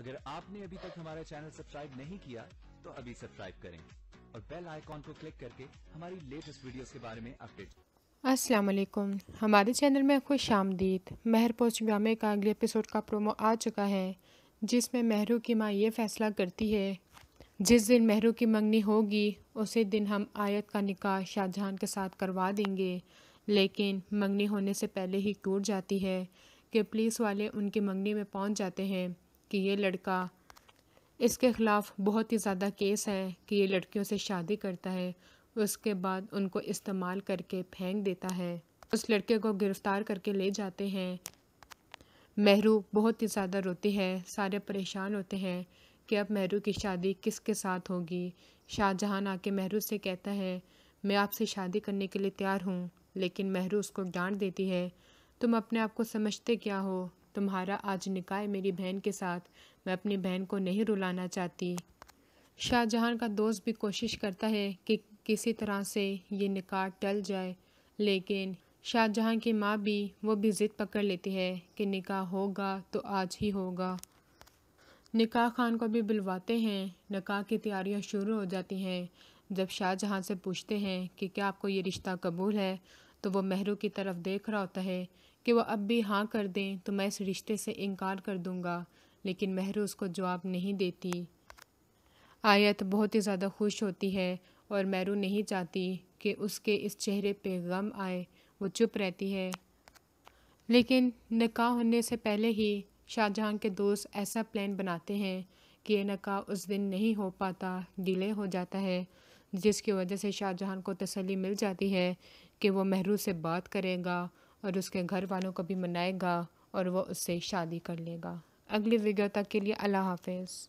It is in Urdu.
اگر آپ نے ابھی تک ہمارا چینل سبسکرائب نہیں کیا تو ابھی سبسکرائب کریں اور بیل آئیکن کو کلک کر کے ہماری لیٹسٹ ویڈیوز کے بارے میں اپڈیٹ۔ السلام علیکم، ہمارے چینل میں خوش آمدید۔ مہر پوسٹ ڈرامے کا اگلے ایپیسوڈ کا پرومو آ چکا ہے، جس میں مہرو کی ماں یہ فیصلہ کرتی ہے جس دن مہرو کی منگنی ہوگی اسی دن ہم آیت کا نکاح شاہ جہاں کے ساتھ کروا دیں گے، لیکن منگنی ہونے سے پہلے ہی ٹوٹ جاتی ہے کہ پولیس والے ان کی منگنی میں پہنچ جاتے ہیں کہ یہ لڑکا اس کے خلاف بہت ہی زیادہ کیس ہیں کہ یہ لڑکیوں سے شادی کرتا ہے۔ اس کے بعد ان کو استعمال کر کے پھینک دیتا ہے۔ اس لڑکے کو گرفتار کر کے لے جاتے ہیں۔ مہرو بہت ہی زیادہ روتی ہے، سارے پریشان ہوتے ہیں کہ اب مہرو کی شادی کس کے ساتھ ہوگی۔ شاہ جہاں آ کے مہرو سے کہتا ہے میں آپ سے شادی کرنے کے لیے تیار ہوں، لیکن مہرو اس کو ڈانٹ دیتی ہے تم اپنے آپ کو سمجھتے کیا ہو، تمہارا آج نکاح ہے میری بہن کے ساتھ، میں اپنی بہن کو نہیں رلانا چاہتی۔ شاہ جہاں کا دوست بھی کوشش کرتا ہے کہ کسی طرح سے یہ نکاح ٹل جائے، لیکن شاہ جہاں کی ماں وہ بھی ضد پکڑ لیتی ہے کہ نکاح ہوگا تو آج ہی ہوگا۔ نکاح خان کو بھی بلواتے ہیں، نکاح کی تیاریاں شروع ہو جاتی ہیں۔ جب شاہ جہاں سے پوچھتے ہیں کہ کیا آپ کو یہ رشتہ قبول ہے تو وہ مہرو کی طرف دیکھ رہا ہوتا ہے کہ وہ اب بھی ہاں کر دیں تو میں اس رشتے سے انکار کر دوں گا، لیکن مہرو اس کو جواب نہیں دیتی۔ آیت بہت ہی زیادہ خوش ہوتی ہے اور مہرو نہیں چاہتی کہ اس کے اس چہرے پہ غم آئے، وہ چپ رہتی ہے۔ لیکن نکاح ہونے سے پہلے ہی شاہ جہاں کے دوست ایسا پلان بناتے ہیں کہ یہ نکاح اس دن نہیں ہو پاتا، ڈیلے ہو جاتا ہے، جس کی وجہ سے شاہ جہاں کو تسلی مل جاتی ہے کہ وہ مہرو سے بات کرے گا اور اس کے گھر والوں کو بھی منائے گا اور وہ اس سے شادی کر لے گا۔ اگلی ویڈیو تک کے لیے اللہ حافظ۔